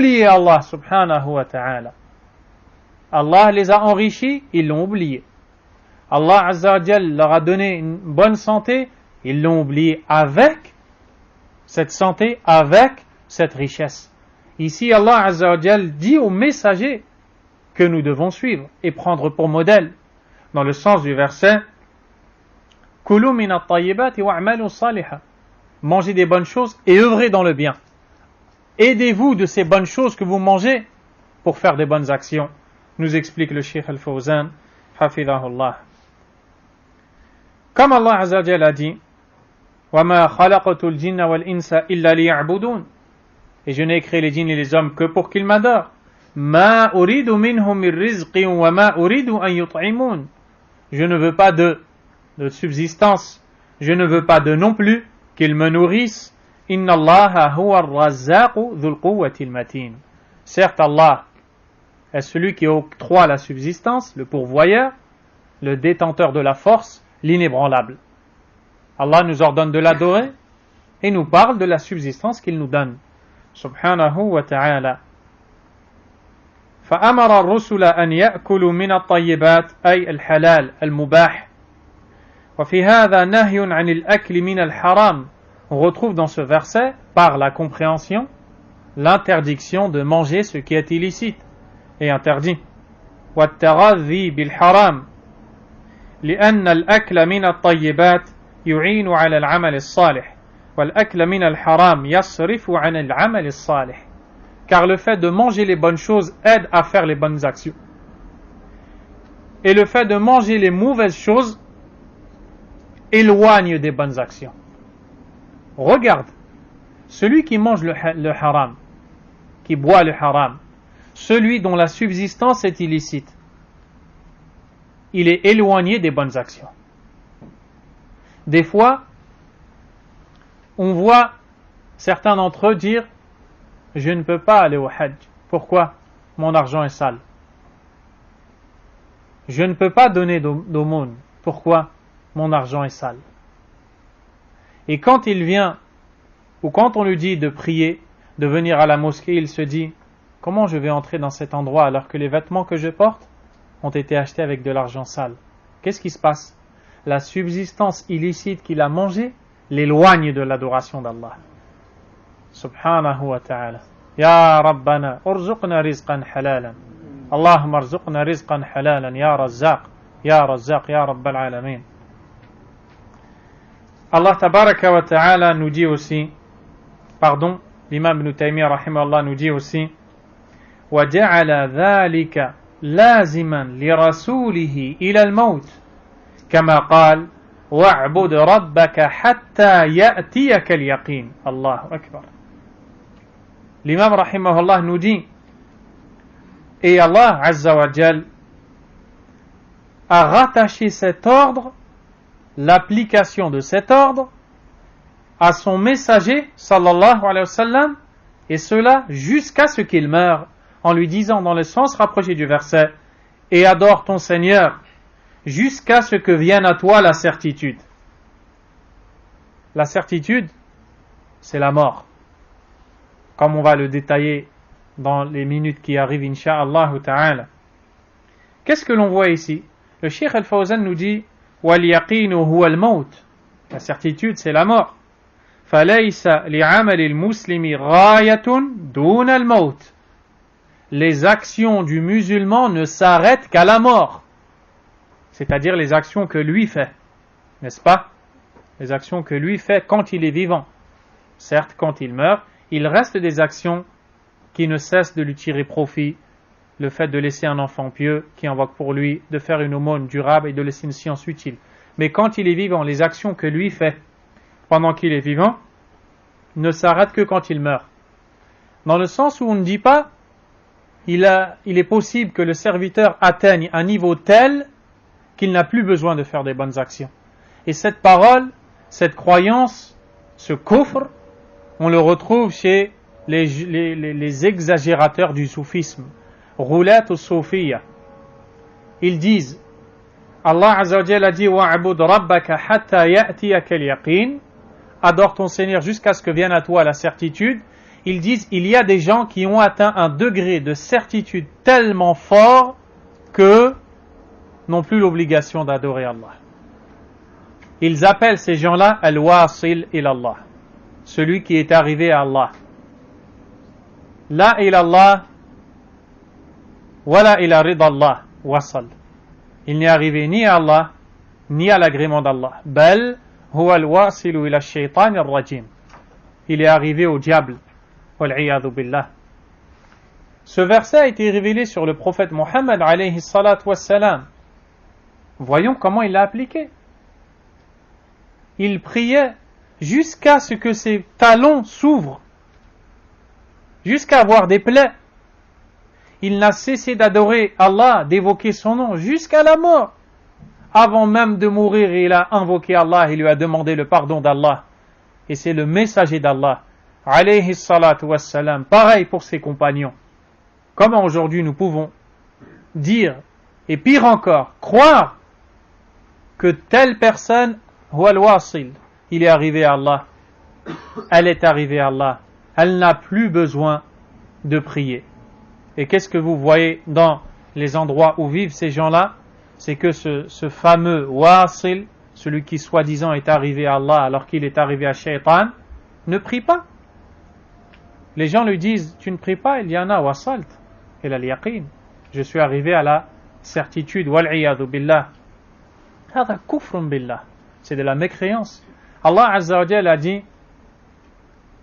oublié Allah subhanahu wa ta'ala. Allah les a enrichis, ils l'ont oublié. Allah azza wa jal leur a donné une bonne santé, ils l'ont oublié avec cette santé, avec cette richesse. Ici, Allah azza wa jal dit aux messagers que nous devons suivre et prendre pour modèle, dans le sens du verset Kulu min at-tayyibati wa'malu salihan. Mangez des bonnes choses et œuvrez dans le bien. Aidez-vous de ces bonnes choses que vous mangez pour faire des bonnes actions, nous explique le Cheikh Al-Fawzan, hafidhahullah. Comme Allah azza wa jalla a dit وَمَا خَلَقَتُ الْجِنَّ وَالْإِنسَ إِلَّا لِيَعْبُدُونَ. Et je n'ai créé les djinns et les hommes que pour qu'ils m'adorent. مَا أُرِيدُ مِنْهُمْ مِنْ رِزْقٍ وَمَا أُرِيدُ أَنْ يُطْعِمُونَ. Je ne veux pas de subsistance, je ne veux pas de non plus qu'ils me nourrissent. إِنَّ اللَّهَ هُوَ الرَّزَّاقُ ذُو الْقُوَّةِ الْمَتِينَ. Certes, Allah est celui qui octroie la subsistance, le pourvoyeur, le détenteur de la force, l'inébranlable. Allah nous ordonne de l'adorer et nous parle de la subsistance qu'il nous donne. Subhanahu wa ta'ala. فأمر الرسل أن يأكلوا من الطيبات أي الحلال المباح. وفي هذا نهي عن الأكل من الحرام. On retrouve dans ce verset, par la compréhension, l'interdiction de manger ce qui est illicite et interdit. والتغذي بالحرام لأن الأكل من الطيبات يعين على العمل الصالح والأكل من الحرام يصرف عن العمل الصالح. Car le fait de manger les bonnes choses aide à faire les bonnes actions. Et le fait de manger les mauvaises choses éloigne des bonnes actions. Regarde, celui qui mange le haram, qui boit le haram, celui dont la subsistance est illicite, il est éloigné des bonnes actions. Des fois, on voit certains d'entre eux dire « Je ne peux pas aller au Hajj. Pourquoi ? Mon argent est sale. Je ne peux pas donner d'aumône. Pourquoi ? Mon argent est sale. » Et quand il vient, ou quand on lui dit de prier, de venir à la mosquée, il se dit « Comment je vais entrer dans cet endroit alors que les vêtements que je porte ont été achetés avec de l'argent sale ?» Qu'est-ce qui se passe ? La subsistance illicite qu'il a mangée l'éloigne de l'adoration d'Allah. Subhanahu wa ta'ala. Ya Rabbana, urzuqna rizqan halalan. Allahumma urzuqna rizqan halalan, ya Razzaq, ya Razzaq, ya Rabbal alamin. Allah tabaraka wa ta'ala nous dit aussi, l'imam Ibn Taymiyyah rahimahullah nous dit aussi, وَجَعَلَ ذَلِكَ لَازِمًا لِرَسُولِهِ إِلَى الْمَوْتِ كما قال واعبد ربك حتى يأتيك اليقين. الله أكبر. L'imam rahimahullah nous dit, et Allah azza wa jal a rattaché cet ordre, l'application de cet ordre à son messager sallallahu alayhi wa sallam, et cela jusqu'à ce qu'il meure, en lui disant dans le sens rapproché du verset, et adore ton Seigneur jusqu'à ce que vienne à toi la certitude. La certitude, c'est la mort. Comme on va le détailler dans les minutes qui arrivent, insha'Allah ta'ala. Qu'est-ce que l'on voit ici ? Le Cheikh Al-Fawzan nous dit وَالْيَقِينُ هُوَ الْمَوْتِ. La certitude, c'est la mort. فَلَيْسَ لِعَمَلِ الْمُسْلِمِ غَايَةٌ دُونَ الْمَوْتِ. Les actions du musulman ne s'arrêtent qu'à la mort. C'est-à-dire les actions que lui fait, n'est-ce pas ? Les actions que lui fait quand il est vivant. Certes, quand il meurt, il reste des actions qui ne cessent de lui tirer profit. Le fait de laisser un enfant pieux qui invoque pour lui, de faire une aumône durable et de laisser une science utile. Mais quand il est vivant, les actions que lui fait pendant qu'il est vivant ne s'arrêtent que quand il meurt. Dans le sens où on ne dit pas il est possible que le serviteur atteigne un niveau tel qu'il n'a plus besoin de faire des bonnes actions. Et cette parole, cette croyance, ce kufr, on le retrouve chez les exagérateurs du soufisme. Roulat au soufiyya. Ils disent, Allah Azza wa Jalla a dit, wa'abud rabbaka hatta ya'tiyaka al-yaqin. Adore ton Seigneur jusqu'à ce que vienne à toi la certitude. ils disent il y a des gens qui ont atteint un degré de certitude tellement fort que n'ont plus l'obligation d'adorer Allah. Ils appellent ces gens-là al-wasil ilallah, celui qui est arrivé à Allah. La ilallah wala ila ridallah wasal. Il n'est arrivé ni à Allah ni à l'agrément d'Allah. Bal huwa al-wasilu ila ash-shaytan ar-rajim. Il est arrivé au diable. Wal-'iyadhu billah. Ce verset a été révélé sur le prophète Mohammed alayhi salatu wassalam. Voyons comment il l'a appliqué. Il priait jusqu'à ce que ses talons s'ouvrent, jusqu'à avoir des plaies. Il n'a cessé d'adorer Allah, d'évoquer son nom jusqu'à la mort. Avant même de mourir, il a invoqué Allah, il lui a demandé le pardon d'Allah. Et c'est le messager d'Allah, alayhi salatu wassalam, pareil pour ses compagnons. Comment aujourd'hui nous pouvons dire, et pire encore, croire que telle personne, huwa al-wasil, il est arrivé à Allah, elle est arrivée à Allah, elle n'a plus besoin de prier. Et qu'est-ce que vous voyez dans les endroits où vivent ces gens-là? C'est que ce fameux wasil, celui qui soi-disant est arrivé à Allah alors qu'il est arrivé à Shaytan, ne prie pas. Les gens lui disent, tu ne pries pas, il y en a wasalt, il a al-yaqin. Je suis arrivé à la certitude, wal-'iyadhu billah. Hada kufrun billah. C'est de la mécréance. Allah Azza wa Jalla a dit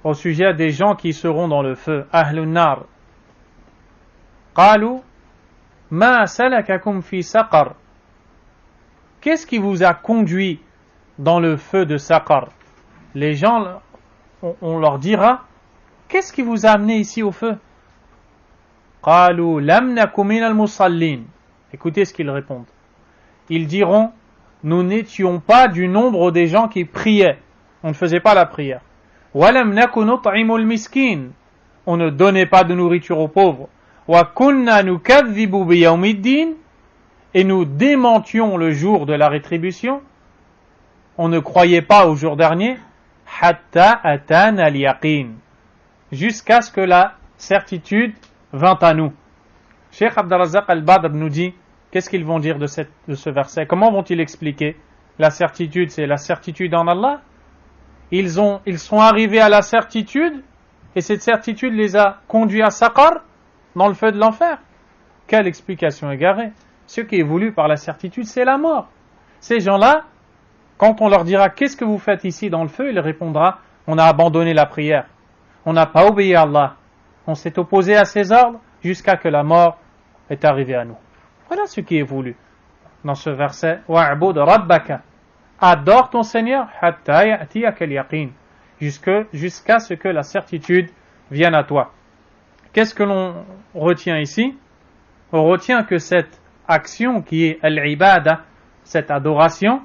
au sujet des gens qui seront dans le feu, Ahlun nar. Qalu ma salakakum fi saqar. Qu'est-ce qui vous a conduit dans le feu de Saqar? Les gens, on leur dira, qu'est-ce qui vous a amené ici au feu? Qalu lam naku minal musallin. Écoutez ce qu'ils répondent. Ils diront, nous n'étions pas du nombre des gens qui priaient. On ne faisait pas la prière. Walam naku nut'imul miskin. On ne donnait pas de nourriture aux pauvres. Wa kunna nukadhibu bi yawmiddin. Et nous démentions le jour de la rétribution. On ne croyait pas au jour dernier. Hatta atana al-yaqin. Jusqu'à ce que la certitude vint à nous. Cheikh Abdurrazzaq al-Badr nous dit, qu'est-ce qu'ils vont dire de ce verset? Comment vont-ils expliquer? La certitude, c'est la certitude en Allah. Ils sont arrivés à la certitude, et cette certitude les a conduits à Saqar, dans le feu de l'enfer. Quelle explication égarée! Ce qui est voulu par la certitude, c'est la mort. Ces gens-là, quand on leur dira, qu'est-ce que vous faites ici dans le feu? Il répondra, on a abandonné la prière. On n'a pas obéi à Allah. On s'est opposé à ses ordres jusqu'à que la mort est arrivée à nous. Voilà ce qui est voulu dans ce verset. Wa'bud rabbaka. Adore ton Seigneur hatta ya'tiyaka al-yaqin. Jusqu'à ce que la certitude vienne à toi. Qu'est-ce que l'on retient ici? On retient que cette action qui est al-ibada, cette adoration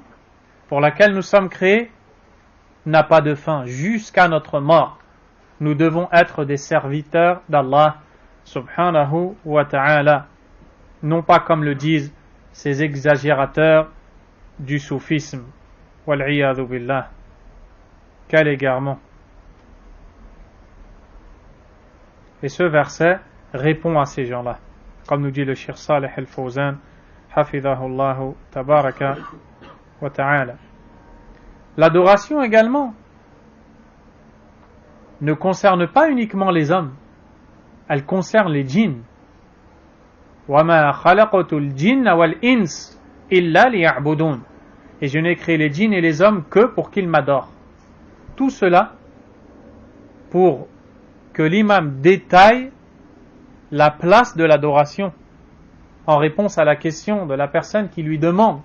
pour laquelle nous sommes créés, n'a pas de fin jusqu'à notre mort. Nous devons être des serviteurs d'Allah subhanahu wa ta'ala, non pas comme le disent ces exagérateurs du soufisme. Wal-'iyadhu billah. Quel égarement. Et ce verset répond à ces gens-là, comme nous dit le Cheikh Salih al-Fawzan hafidhahullahu tabaraka wa ta'ala. L'adoration également ne concerne pas uniquement les hommes, elle concerne les djinns. وَمَا خَلَقْتُ الْجِنَّ وَالْإِنسَ إِلَّا لِيَعْبُدُونَ. Et je n'ai créé les djinns et les hommes que pour qu'ils m'adorent. Tout cela pour que l'imam détaille la place de l'adoration en réponse à la question de la personne qui lui demande